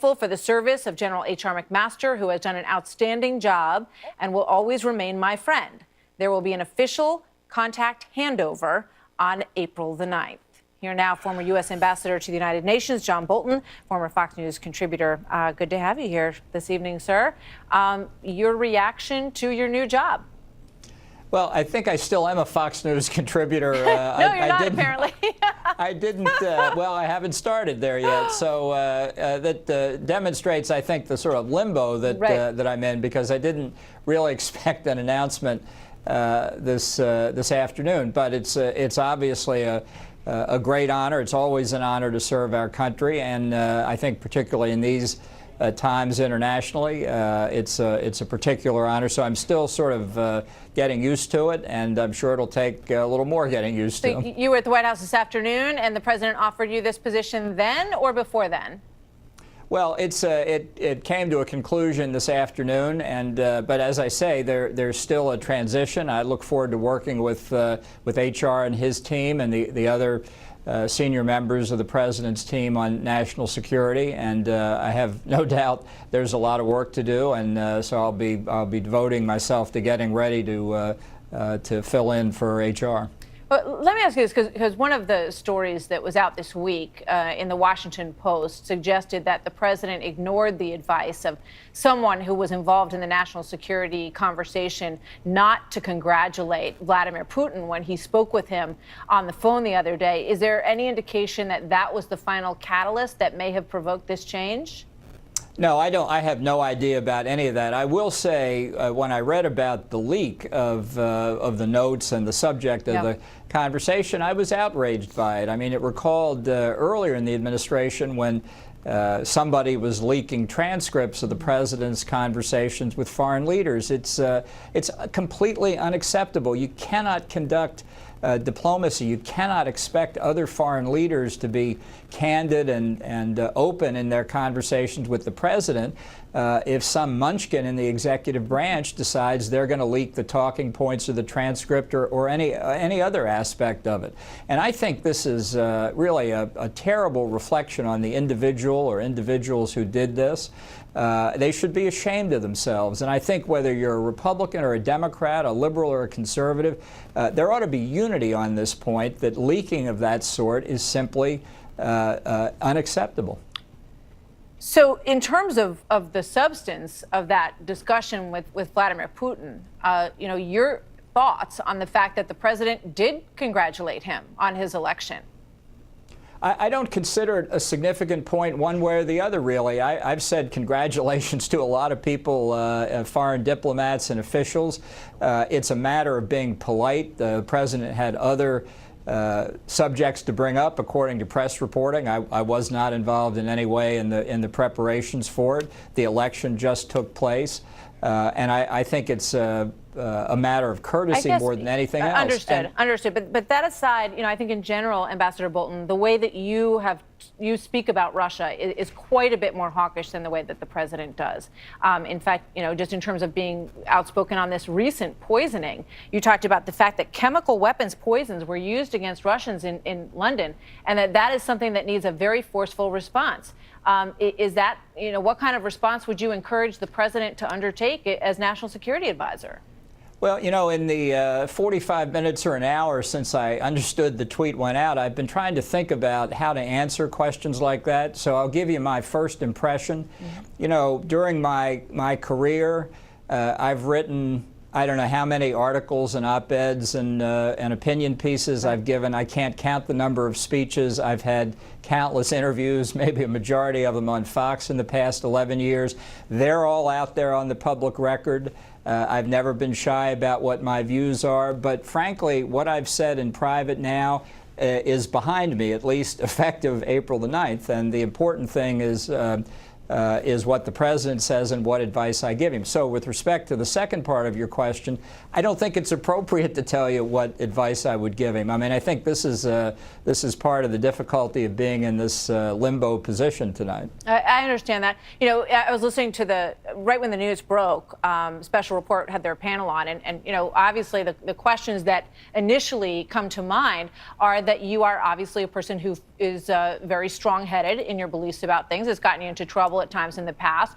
thankful for the service of General H.R. McMaster, who has done an outstanding job and will always remain my friend. There will be an official contact handover on April the 9th. Here now, former U.S. Ambassador to the United Nations, John Bolton, former Fox News contributor. Good to have you here this evening, sir. Your reaction to your new job? Well, I think I still am a Fox News contributor. No, you're not, apparently. I didn't, well, I haven't started there yet. So that demonstrates, I think, the sort of limbo that, that I'm in, because I didn't really expect an announcement this afternoon. But it's obviously a great honor. It's always an honor to serve our country, and I think particularly in these times internationally, it's a particular honor. So I'm still sort of getting used to it, and I'm sure it'll take a little more getting used to. You were at the White House this afternoon, and the president offered you this position then or before then? Well, it came to a conclusion this afternoon, and but as I say, there's still a transition. I look forward to working with HR and his team and the other senior members of the president's team on national security, and I have no doubt there's a lot of work to do, and so I'll be devoting myself to getting ready to fill in for HR. Well, let me ask you this, because one of the stories that was out this week in the Washington Post suggested that the president ignored the advice of someone who was involved in the national security conversation not to congratulate Vladimir Putin when he spoke with him on the phone the other day. Is there any indication that that was the final catalyst that may have provoked this change? No, I don't. I have no idea about any of that. I will say, when I read about the leak of the notes and the subject of the conversation, I was outraged by it. I mean, it recalled earlier in the administration when somebody was leaking transcripts of the president's conversations with foreign leaders. It's completely unacceptable. You cannot conduct diplomacy. You cannot expect other foreign leaders to be candid and open in their conversations with the president if some munchkin in the executive branch decides they're going to leak the talking points of the transcript or any other aspect of it. And I think this is really a terrible reflection on the individual or individuals who did this. They should be ashamed of themselves. And I think whether you're a Republican or a Democrat, a liberal or a conservative, there ought to be unity on this point that leaking of that sort is simply unacceptable. So in terms of the substance of that discussion with Vladimir Putin, you know, your thoughts on the fact that the president did congratulate him on his election? I don't consider it a significant point one way or the other, really. I've said congratulations to a lot of people, foreign diplomats and officials. It's a matter of being polite. The president had other subjects to bring up, according to press reporting. I was not involved in any way in the preparations for it. The election just took place, and I think it's a matter of courtesy more than anything else. Understood. But that aside, you know, I think in general, Ambassador Bolton, the way that you speak about Russia is quite a bit more hawkish than the way that the president does. In fact, you know, just in terms of being outspoken on this recent poisoning, you talked about the fact that chemical weapons poisons were used against Russians in London, and that is something that needs a very forceful response. Is that, you know, what kind of response would you encourage the president to undertake as national security advisor? Well, you know, in the 45 minutes or an hour since I understood the tweet went out, I've been trying to think about how to answer questions like that. So I'll give you my first impression. You know, during my career, I've written, I don't know how many articles and op-eds and opinion pieces I've given. I can't count the number of speeches. I've had countless interviews, maybe a majority of them on Fox in the past 11 years. They're all out there on the public record. I've never been shy about what my views are, but frankly, what I've said in private now is behind me, at least effective April the 9th, and the important thing is what the president says and what advice I give him. So with respect to the second part of your question, I don't think it's appropriate to tell you what advice I would give him. I mean, I think this is part of the difficulty of being in this limbo position tonight. I understand that. You know, I was listening to the right when the news broke, Special Report had their panel on, and obviously the questions that initially come to mind are that you are obviously a person who is very strong-headed in your beliefs about things. It's gotten you into trouble at times in the past.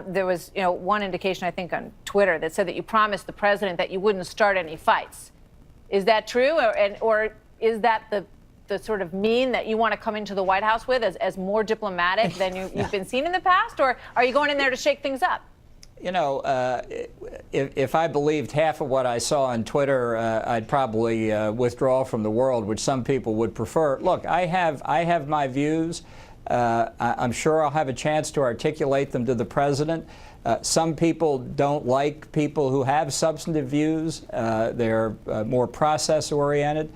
There was, one indication, I think, on Twitter that said that you promised the president that you wouldn't start any fights. Is that true, or is that the sort of mean that you want to come into the White House with as more diplomatic than you've been seen in the past, or are you going in there to shake things up? If I believed half of what I saw on Twitter, I'd probably withdraw from the world, which some people would prefer. Look, I have my views. I'm sure I'll have a chance to articulate them to the president. Some people don't like people who have substantive views. They're more process-oriented.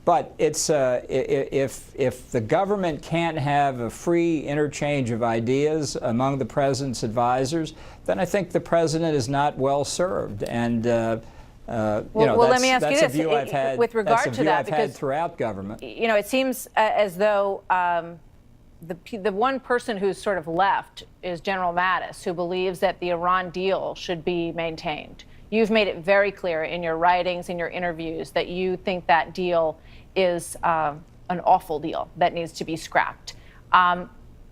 But it's if the government can't have a free interchange of ideas among the president's advisors, then I think the president is not well served. And let me ask you this: a view I've had, with regard to that, I've had throughout government. It seems as though the one person who's sort of left is General Mattis, who believes that the Iran deal should be maintained. You've made it very clear in your writings, in your interviews, that you think that deal is an awful deal that needs to be scrapped.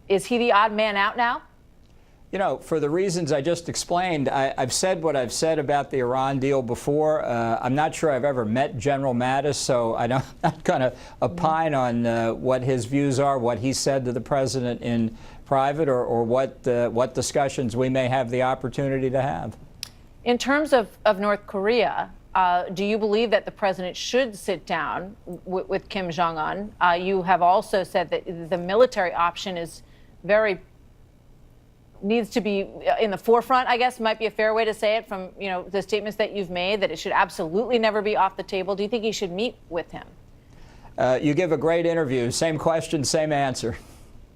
Is he the odd man out now? For the reasons I just explained, I've said what I've said about the Iran deal before. I'm not sure I've ever met General Mattis, so I'm not going to opine on what his views are, what he said to the president in private, or what discussions we may have the opportunity to have. In terms of North Korea, do you believe that the president should sit down with Kim Jong-un? You have also said that the military option needs to be in the forefront, I guess might be a fair way to say it, from the statements that you've made, that it should absolutely never be off the table. Do you think he should meet with him? You give a great interview. Same question, same answer.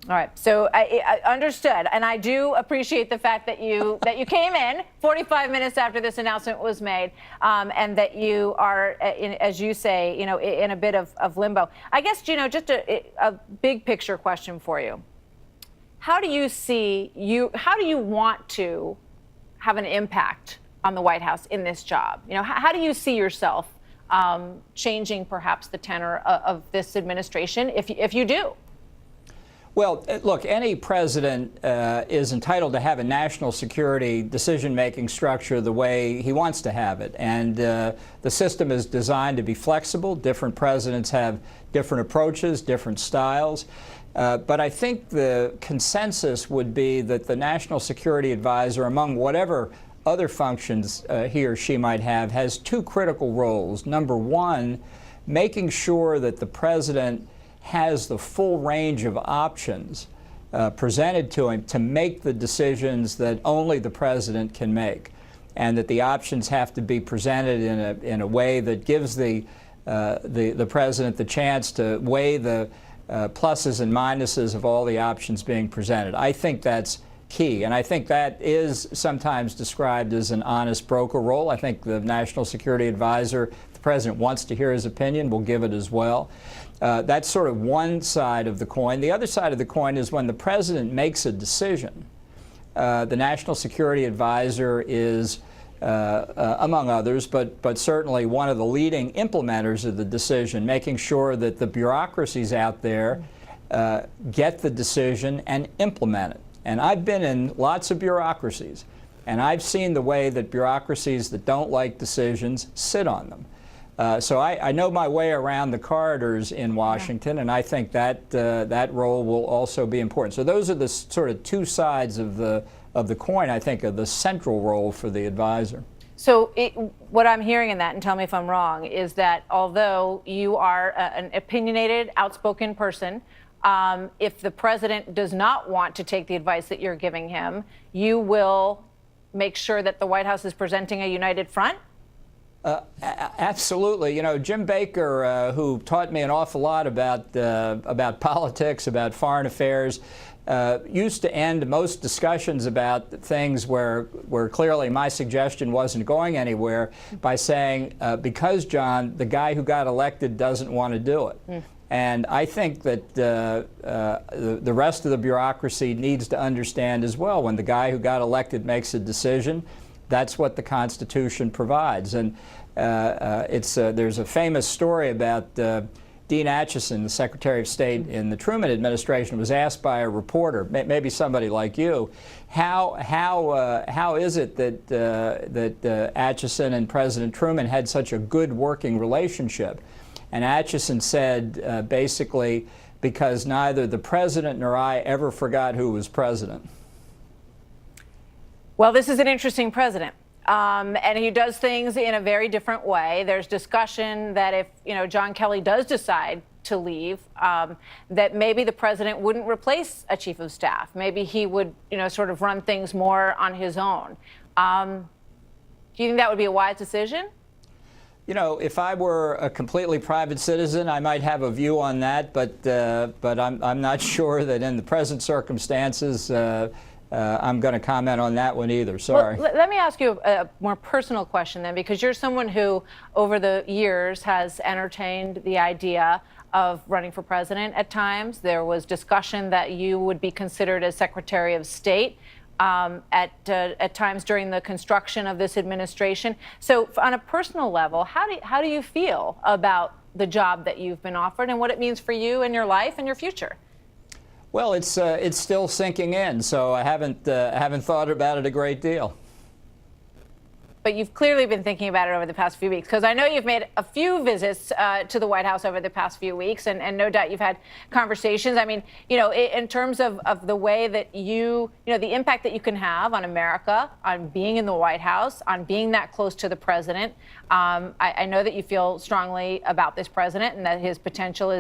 All right, so I understood, and I do appreciate the fact that you came in 45 minutes after this announcement was made, and that you are, as you say, in a bit of limbo. I guess, just a big picture question for you. How do you want to have an impact on the White House in this job? How do you see yourself changing perhaps the tenor of this administration, if you do? Well, look, any president is entitled to have a national security decision-making structure the way he wants to have it. And the system is designed to be flexible. Different presidents have different approaches, different styles. But I think the consensus would be that the National Security Advisor, among whatever other functions he or she might have, has two critical roles. Number one, making sure that the president has the full range of options presented to him to make the decisions that only the president can make, and that the options have to be presented in a way that gives the president the chance to weigh the pluses and minuses of all the options being presented. I think that's key, and I think that is sometimes described as an honest broker role. I think the National Security Advisor, if the president wants to hear his opinion, will give it as well. That's sort of one side of the coin. The other side of the coin is when the president makes a decision, the National Security Advisor is, among others, but certainly one of the leading implementers of the decision, making sure that the bureaucracies out there get the decision and implement it. And I've been in lots of bureaucracies, and I've seen the way that bureaucracies that don't like decisions sit on them. So I know my way around the corridors in Washington, and I think that that role will also be important. So those are the sort of two sides of the coin, I think, of the central role for the advisor. So what I'm hearing in that, and tell me if I'm wrong, is that although you are an opinionated, outspoken person, if the president does not want to take the advice that you're giving him, you will make sure that the White House is presenting a united front? Absolutely. Jim Baker, who taught me an awful lot about politics, about foreign affairs, used to end most discussions about things where clearly my suggestion wasn't going anywhere by saying, because, John, the guy who got elected doesn't want to do it. And I think that the rest of the bureaucracy needs to understand as well, when the guy who got elected makes a decision, that's what the Constitution provides. And there's a famous story about Dean Acheson, the Secretary of State in the Truman administration, was asked by a reporter, maybe somebody like you, how is it that Acheson and President Truman had such a good working relationship? And Acheson said, basically, because neither the president nor I ever forgot who was president. Well, this is an interesting president. And he does things in a very different way. There's discussion that if, John Kelly does decide to leave, that maybe the president wouldn't replace a chief of staff. Maybe he would, sort of run things more on his own. Do you think that would be a wise decision? If I were a completely private citizen, I might have a view on that, but I'm not sure that in the present circumstances I'm going to comment on that one either. Sorry. Well, let me ask you a more personal question then, because you're someone who, over the years, has entertained the idea of running for president at times. There was discussion that you would be considered as Secretary of State at times during the construction of this administration. So on a personal level, how do you feel about the job that you've been offered and what it means for you and your life and your future? Well, it's still sinking in, so I haven't thought about it a great deal. But you've clearly been thinking about it over the past few weeks, because I know you've made a few visits to the White House over the past few weeks, and no doubt you've had conversations. I mean, in terms of the way that the impact that you can have on America, on being in the White House, on being that close to the president. I know that you feel strongly about this president and that his potential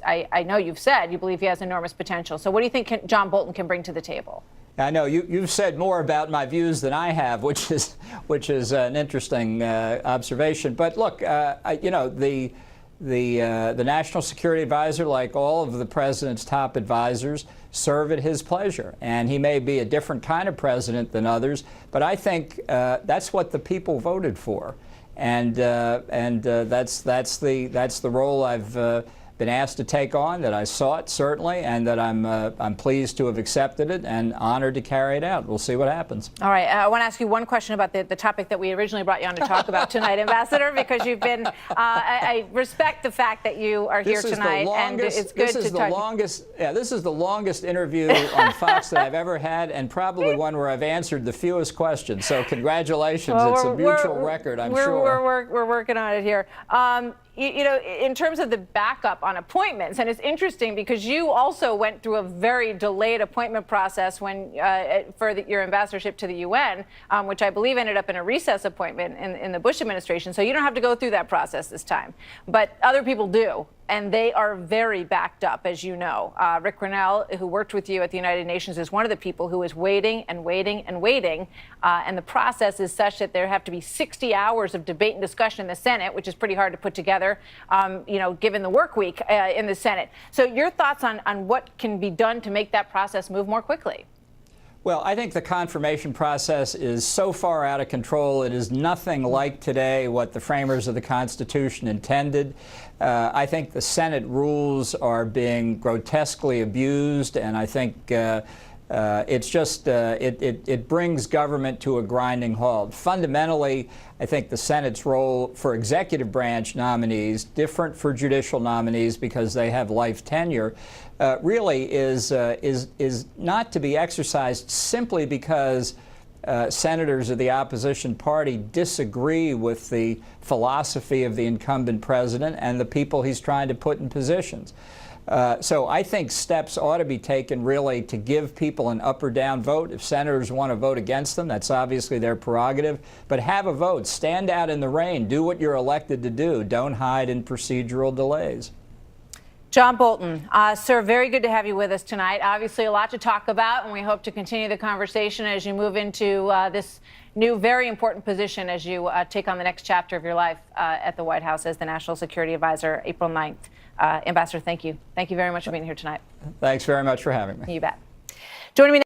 I know you've said you believe he has enormous potential. So what do you think John Bolton can bring to the table? I know you've said more about my views than I have, which is an interesting observation. But look, the National Security Advisor, like all of the president's top advisors, serve at his pleasure, and he may be a different kind of president than others, but I think that's what the people voted for, and that's the role I've been asked to take on, that I sought, certainly, and that I'm pleased to have accepted it and honored to carry it out. We'll see what happens. All right. I want to ask you one question about the topic that we originally brought you on to talk about tonight, Ambassador, because you've been, I respect the fact that you are here tonight, and it's good to talk. This is the longest interview on Fox that I've ever had, and probably one where I've answered the fewest questions. So congratulations. Well, it's a mutual record, I'm sure. We're working on it here. In terms of the backup on appointments, and it's interesting because you also went through a very delayed appointment process when your ambassadorship to the UN, which I believe ended up in a recess appointment in the Bush administration. So you don't have to go through that process this time, but other people do. And they are very backed up, as you know. Rick Grinnell, who worked with you at the United Nations, is one of the people who is waiting and waiting and waiting. And the process is such that there have to be 60 hours of debate and discussion in the Senate, which is pretty hard to put together, given the work week in the Senate. So your thoughts on what can be done to make that process move more quickly? Well, I think the confirmation process is so far out of control. It is nothing like today what the framers of the Constitution intended. I think the Senate rules are being grotesquely abused, and I think it's just it brings government to a grinding halt. Fundamentally, I think the Senate's role for executive branch nominees, different for judicial nominees because they have life tenure, really is not to be exercised simply because senators of the opposition party disagree with the philosophy of the incumbent president and the people he's trying to put in positions. So I think steps ought to be taken really to give people an up or down vote. If senators want to vote against them, that's obviously their prerogative. But have a vote. Stand out in the rain. Do what you're elected to do. Don't hide in procedural delays. John Bolton, sir, very good to have you with us tonight. Obviously a lot to talk about, and we hope to continue the conversation as you move into this new, very important position as you take on the next chapter of your life at the White House as the National Security Advisor, April 9th. Ambassador, thank you. Thank you very much for being here tonight. Thanks very much for having me. You bet. Joining me now